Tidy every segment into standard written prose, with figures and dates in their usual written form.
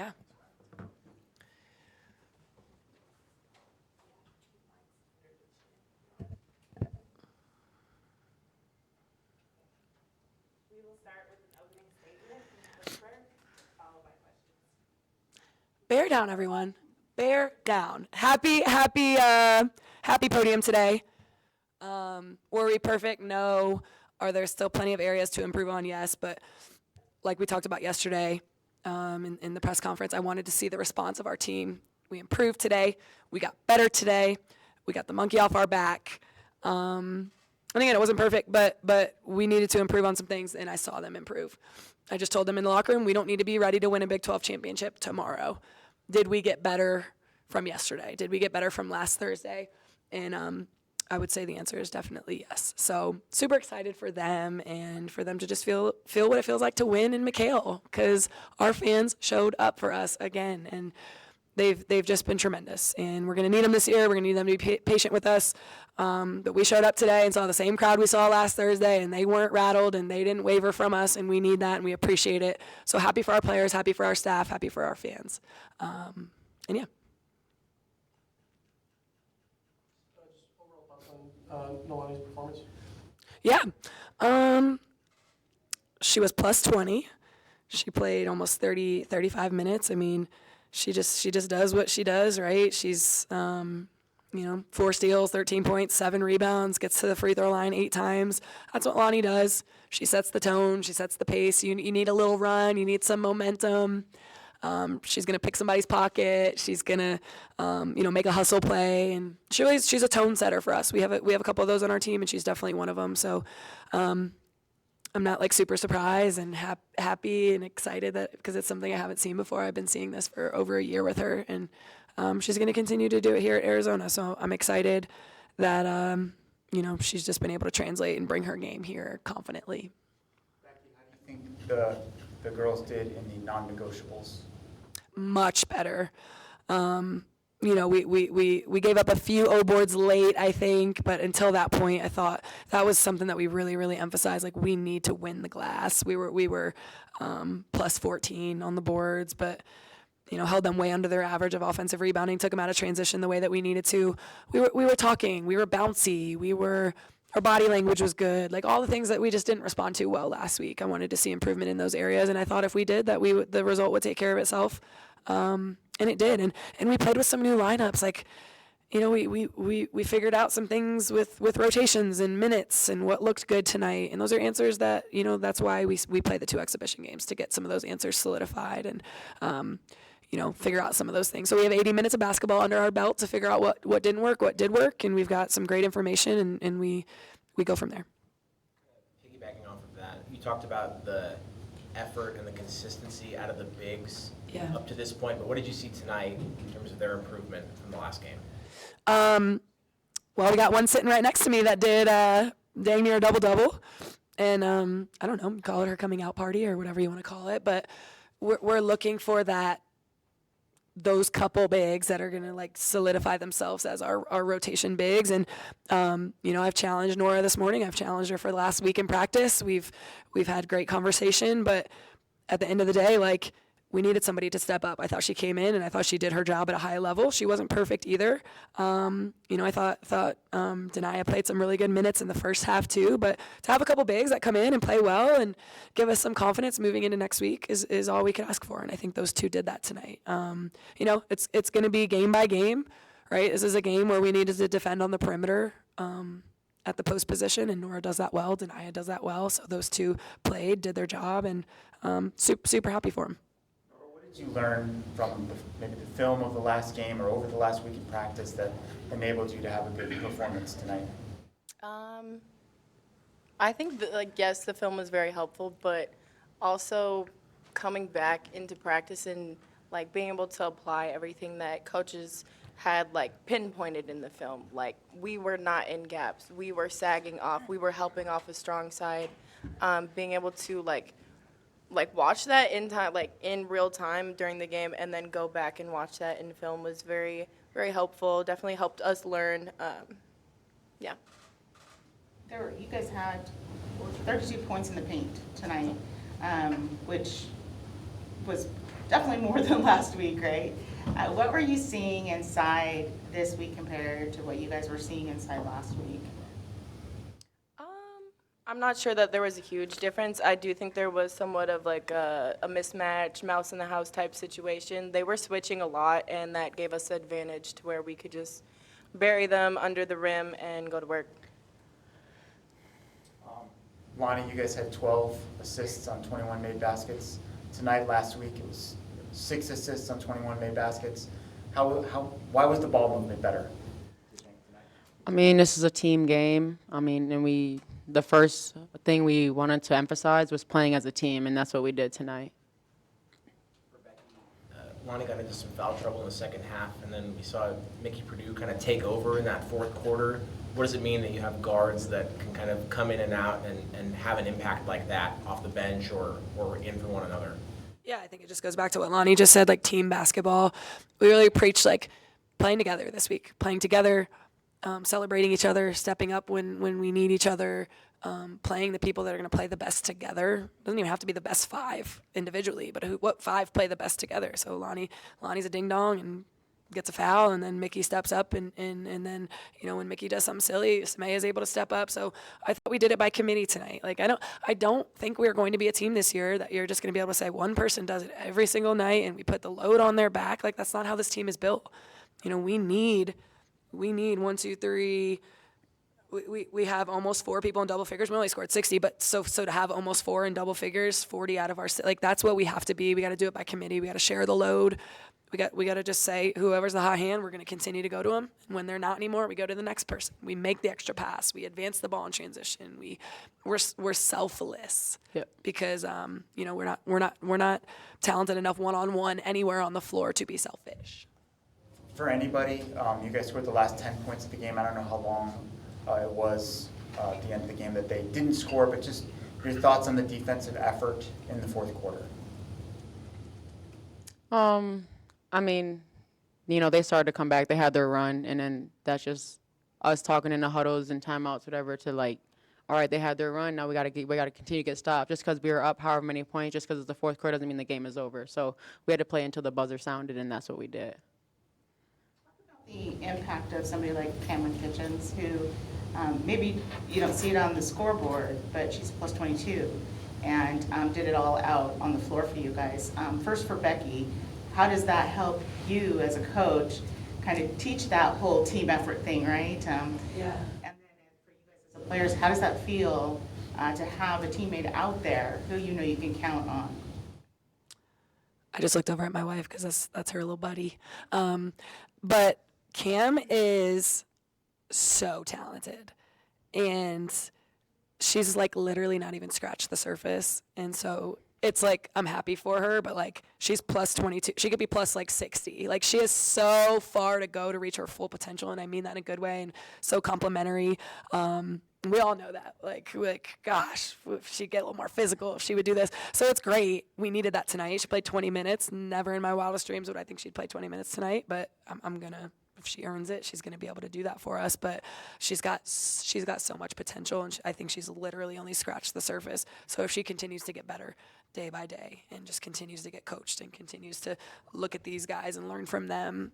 Yeah. We will start with an opening statement from Coach Burke, followed by questions. Bear down, everyone. Bear down. Happy podium today. Were we perfect? No. Are there still plenty of areas to improve on? Yes. But like we talked about yesterday in the press conference, I wanted to see the response of our team. We improved today. We got better today. We got the monkey off our back. And again, it wasn't perfect, but we needed to improve on some things, and I saw them improve. I just told them in the locker room, we don't need to be ready to win a Big 12 championship tomorrow. Did we get better from yesterday? Did we get better from last Thursday? And I would say the answer is definitely yes. So super excited for them and for them to just feel what it feels like to win in McHale, because our fans showed up for us again, and they've just been tremendous. And we're going to need them this year. We're going to need them to be patient with us. But we showed up today and saw the same crowd we saw last Thursday, and they weren't rattled, and they didn't waver from us, and we need that, and we appreciate it. So happy for our players, happy for our staff, happy for our fans. And yeah. Just overall thoughts on Noelani's performance? Yeah. She was plus 20. She played almost 35 minutes. I mean, she just does what she does, right? She's, 4 steals, 13 points, 7 rebounds, gets to the free throw line 8 times. That's what Lonnie does. She sets the tone. She sets the pace. You need a little run. You need some momentum. She's going to pick somebody's pocket. She's going to, make a hustle play. And she's a tone setter for us. We have a couple of those on our team, and she's definitely one of them. So I'm not like super surprised and happy and excited that, because it's something I haven't seen before. I've been seeing this for over a year with her, and she's going to continue to do it here at Arizona. So I'm excited that, she's just been able to translate and bring her game here confidently. Becky, how do you think the girls did in the non-negotiables? Much better. We gave up a few O boards late, I think, but until that point, I thought that was something that we really, really emphasized. Like, we need to win the glass. We were plus 14 on the boards, but held them way under their average of offensive rebounding. Took them out of transition the way that we needed to. We were talking. We were bouncy. Our body language was good. Like, all the things that we just didn't respond to well last week. I wanted to see improvement in those areas, and I thought if we did, that the result would take care of itself. And it did, and we played with some new lineups. Like, we figured out some things with rotations and minutes and what looked good tonight. And those are answers that, that's why we play the 2 exhibition games, to get some of those answers solidified and, figure out some of those things. So we have 80 minutes of basketball under our belt to figure out what didn't work, what did work, and we've got some great information, and we go from there. Piggybacking off of that, you talked about the effort and the consistency out of the bigs up to this point, but what did you see tonight in terms of their improvement from the last game? Well, we got one sitting right next to me that did dang near a double-double, and I don't know, call it her coming out party or whatever you want to call it, but we're looking for those couple bigs that are going to like solidify themselves as our rotation bigs. And I've challenged Nora this morning. I've challenged her for the last week in practice. We've had great conversation, but at the end of the day, like, we needed somebody to step up. I thought she came in, and I thought she did her job at a high level. She wasn't perfect either. I thought Denia played some really good minutes in the first half too. But to have a couple bigs that come in and play well and give us some confidence moving into next week is all we could ask for. And I think those 2 did that tonight. It's going to be game by game, right? This is a game where we needed to defend on the perimeter at the post position, and Nora does that well. Denia does that well. So those 2 did their job, and super happy for them. What did you learn from maybe the film of the last game or over the last week in practice that enabled you to have a good performance tonight? I think yes, the film was very helpful, but also coming back into practice and like being able to apply everything that coaches had like pinpointed in the film. Like, we were not in gaps. We were sagging off. We were helping off a strong side. Being able to like watch that in time, like in real time during the game, and then go back and watch that in film was very, very helpful. Definitely helped us learn. Yeah. You guys had 32 points in the paint tonight, which was definitely more than last week, right? What were you seeing inside this week compared to what you guys were seeing inside last week? I'm not sure that there was a huge difference. I do think there was somewhat of like a mismatch, mouse in the house type situation. They were switching a lot, and that gave us an advantage to where we could just bury them under the rim and go to work. Lonnie, you guys had 12 assists on 21 made baskets. Tonight, last week, it was 6 assists on 21 made baskets. Why was the ball movement better? I mean, this is a team game. I mean, and the first thing we wanted to emphasize was playing as a team, and that's what we did tonight. Lonnie got into some foul trouble in the second half, and then we saw Mickey Purdue kind of take over in that fourth quarter. What does it mean that you have guards that can kind of come in and out and have an impact like that off the bench or in for one another? Yeah, I think it just goes back to what Lonnie just said, like team basketball. We really preached like playing together this week, playing together, celebrating each other, stepping up when we need each other, playing the people that are going to play the best together. Doesn't even have to be the best 5 individually, but what 5 play the best together? So Lonnie's a ding dong and gets a foul, and then Mickey steps up, and then when Mickey does something silly, Samaya is able to step up. So I thought we did it by committee tonight. Like I don't think we're going to be a team this year that you're just going to be able to say one person does it every single night and we put the load on their back. Like that's not how this team is built. We need 1, 2, 3. We have almost 4 people in double figures. We only scored 60, but so to have almost 4 in double figures, 40 out of our, like that's what we have to be. We got to do it by committee. We got to share the load. We got to just say whoever's the hot hand, we're going to continue to go to them. And when they're not anymore, we go to the next person. We make the extra pass. We advance the ball in transition. We're selfless. Yep. Because we're not talented enough one-on-one anywhere on the floor to be selfish. For anybody, you guys scored the last 10 points of the game. I don't know how long it was at the end of the game that they didn't score, but just your thoughts on the defensive effort in the fourth quarter. I mean, they started to come back. They had their run, and then that's just us talking in the huddles and timeouts, whatever, to like, all right, they had their run. Now we got to continue to get stopped. Just because we were up however many points, just because it's the fourth quarter doesn't mean the game is over. So we had to play until the buzzer sounded, and that's what we did. The impact of somebody like Cameron Kitchens, who maybe you don't see it on the scoreboard, but she's plus 22 and did it all out on the floor for you guys. First for Becky, how does that help you as a coach kind of teach that whole team effort thing, right? Yeah. And then for you guys as the players, how does that feel to have a teammate out there who you can count on? I just looked over at my wife because that's her little buddy. But Cam is so talented, and she's like literally not even scratched the surface. And so it's like I'm happy for her, but like she's plus 22. She could be plus like 60. Like she has so far to go to reach her full potential, and I mean that in a good way, and so complimentary. We all know that. Like, gosh, if she'd get a little more physical, if she would do this. So it's great. We needed that tonight. She played 20 minutes. Never in my wildest dreams would I think she'd play 20 minutes tonight, but I'm going to, if she earns it, she's going to be able to do that for us. But she's got so much potential, and I think she's literally only scratched the surface. So if she continues to get better day by day and just continues to get coached and continues to look at these guys and learn from them,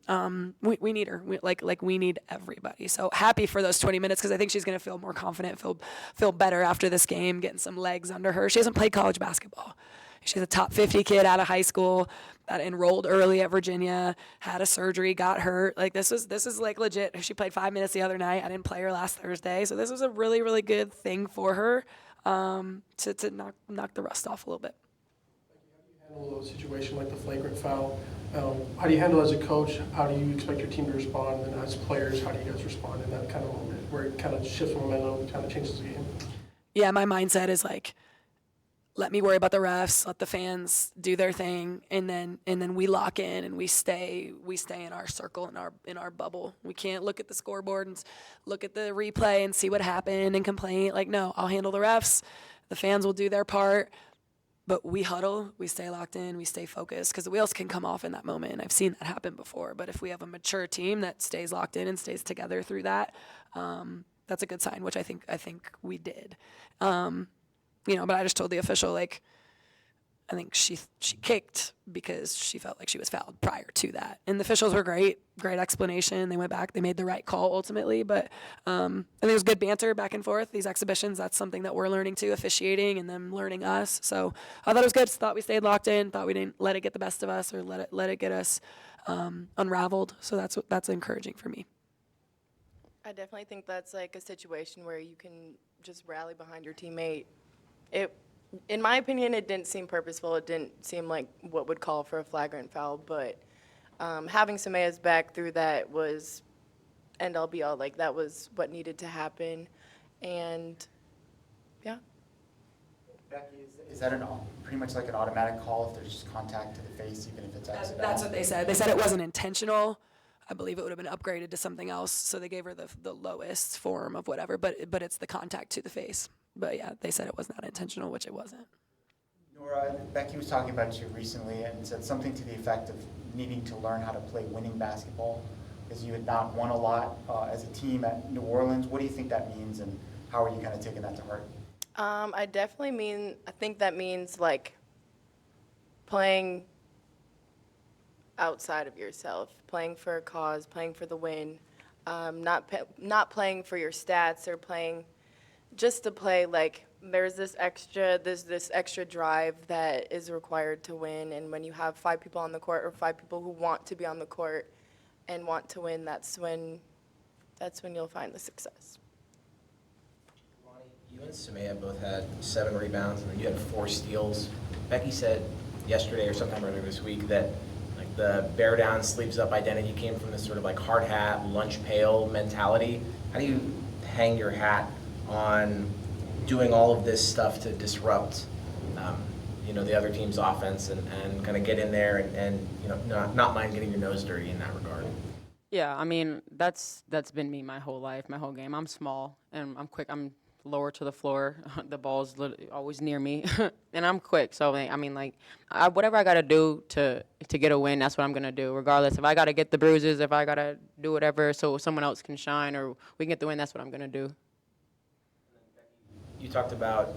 we need her. We need everybody. So happy for those 20 minutes because I think she's going to feel more confident, feel better after this game, getting some legs under her. She hasn't played college basketball. She's a top 50 kid out of high school that enrolled early at Virginia, had a surgery, got hurt. Like this is like legit. She played 5 minutes the other night. I didn't play her last Thursday. So this was a really, really good thing for her to knock the rust off a little bit. How do you handle a situation like the flagrant foul? How do you handle it as a coach? How do you expect your team to respond? And as players, how do you guys respond in that kind of moment where it kind of shifts momentum, kind of changes the game? Yeah, my mindset is like, let me worry about the refs, let the fans do their thing, and then we lock in and we stay in our circle, in our bubble. We can't look at the scoreboard and look at the replay and see what happened and complain. Like, no, I'll handle the refs. The fans will do their part. But we huddle, we stay locked in, we stay focused, because the wheels can come off in that moment, and I've seen that happen before. But if we have a mature team that stays locked in and stays together through that, that's a good sign, which I think we did. But I just told the official, like, I think she kicked because she felt like she was fouled prior to that. And the officials were great explanation. They went back, they made the right call ultimately. But I think it was good banter back and forth. These exhibitions, that's something that we're learning too, officiating and them learning us. So I thought it was good. Thought we stayed locked in. Thought we didn't let it get the best of us or let it get us unraveled. So that's encouraging for me. I definitely think that's like a situation where you can just rally behind your teammate. In my opinion, it didn't seem purposeful. It didn't seem like what would call for a flagrant foul, but having Samea's back through that was end all be all. Like, that was what needed to happen. And, yeah. Becky, is that pretty much like an automatic call if there's just contact to the face, even if it's accidental? That's what they said. They said it wasn't intentional. I believe it would have been upgraded to something else, so they gave her the lowest form of whatever, but it's the contact to the face. But yeah, they said it was not intentional, which it wasn't. Nora, Becky was talking about you recently and said something to the effect of needing to learn how to play winning basketball, because you had not won a lot as a team at New Orleans. What do you think that means, and how are you kind of taking that to heart? I think that means, like, playing outside of yourself, playing for a cause, playing for the win, not playing for your stats or playing just to play. Like, there's this extra drive that is required to win, and when you have 5 people on the court or 5 people who want to be on the court and want to win, that's when you'll find the success. You and Samea both had 7 rebounds, and then you had 4 steals. Becky said yesterday or sometime earlier this week that like the bear down, sleeves up identity came from this sort of like hard hat, lunch pail mentality. How do you hang your hat on doing all of this stuff to disrupt, the other team's offense and kind of get in there and not mind getting your nose dirty in that regard? Yeah, I mean, that's been me my whole life, my whole game. I'm small and I'm quick. I'm lower to the floor. The ball's always near me, and I'm quick. So I mean, like, whatever I gotta do to get a win, that's what I'm gonna do. Regardless, if I gotta get the bruises, if I gotta do whatever so someone else can shine or we can get the win, that's what I'm gonna do. You talked about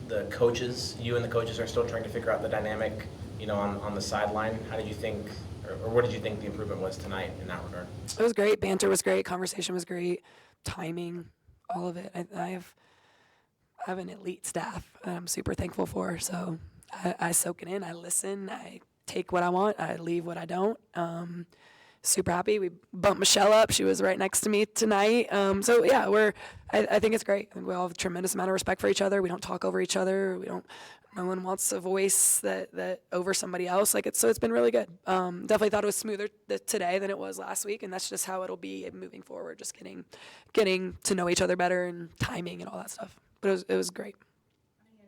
the coaches. You and the coaches are still trying to figure out the dynamic, on the sideline. How did you think, or what did you think the improvement was tonight in that regard? It was great. Banter was great. Conversation was great. Timing, all of it. I have an elite staff that I'm super thankful for. So I soak it in. I listen. I take what I want. I leave what I don't. Super happy. We bumped Michelle up. She was right next to me tonight. So yeah, I think it's great. I think we all have a tremendous amount of respect for each other. We don't talk over each other. No one wants a voice that over somebody else. So it's been really good. Definitely thought it was smoother today than it was last week, and that's just how it'll be moving forward. Just getting to know each other better and timing and all that stuff. But it was great.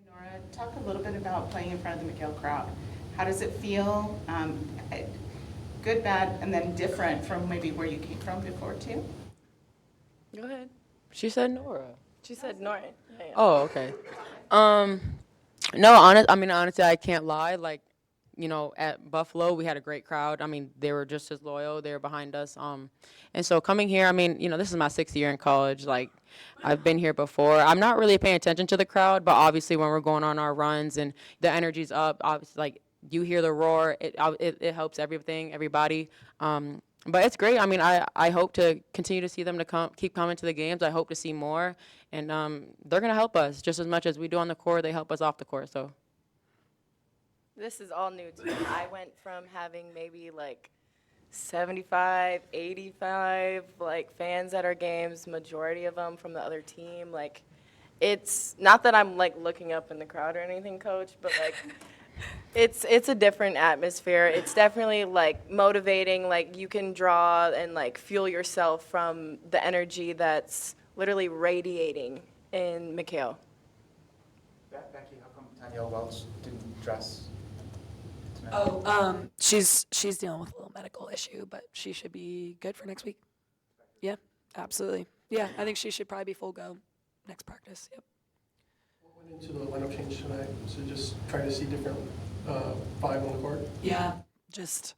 Nora, talk a little bit about playing in front of the McHale crowd. How does it feel? Good, bad, and then different from maybe where you came from before too? Go ahead. She said Nora. She said Nora. Yeah. Oh, okay. No, honestly, I can't lie. Like, at Buffalo, we had a great crowd. I mean, they were just as loyal. They were behind us. And so coming here, I mean, this is my 6th year in college. Like, I've been here before. I'm not really paying attention to the crowd, but obviously when we're going on our runs and the energy's up, obviously, like, you hear the roar. It helps everybody. But it's great. I mean, I hope to continue to see them keep coming to the games. I hope to see more. And they're going to help us just as much as we do on the court. They help us off the court. So This is all new to me. I went from having maybe like 75, 85 like fans at our games, majority of them from the other team. Like, it's not that I'm like looking up in the crowd or anything, Coach, but like it's a different atmosphere. It's definitely like motivating. Like, you can draw and like fuel yourself from the energy that's literally radiating in McHale. Becky, how come Tanya Welch didn't dress tonight? Oh, she's dealing with a little medical issue, but she should be good for next week. Yeah, absolutely. Yeah, I think she should probably be full go next practice. Yep. What went into the lineup change tonight? So just trying to see different 5 on the court? Yeah, just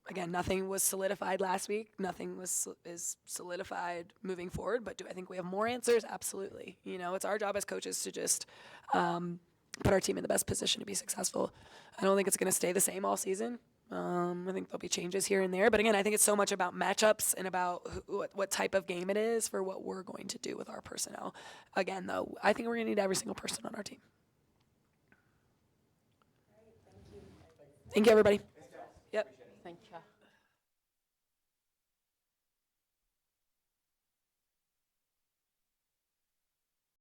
again, nothing was solidified last week. Nothing is solidified moving forward. But do I think we have more answers? Absolutely. It's our job as coaches to just put our team in the best position to be successful. I don't think it's going to stay the same all season. I think there'll be changes here and there. But again, I think it's so much about matchups and about what type of game it is for what we're going to do with our personnel. Again, though, I think we're going to need every single person on our team. Thank you, everybody. Yep. Thank you.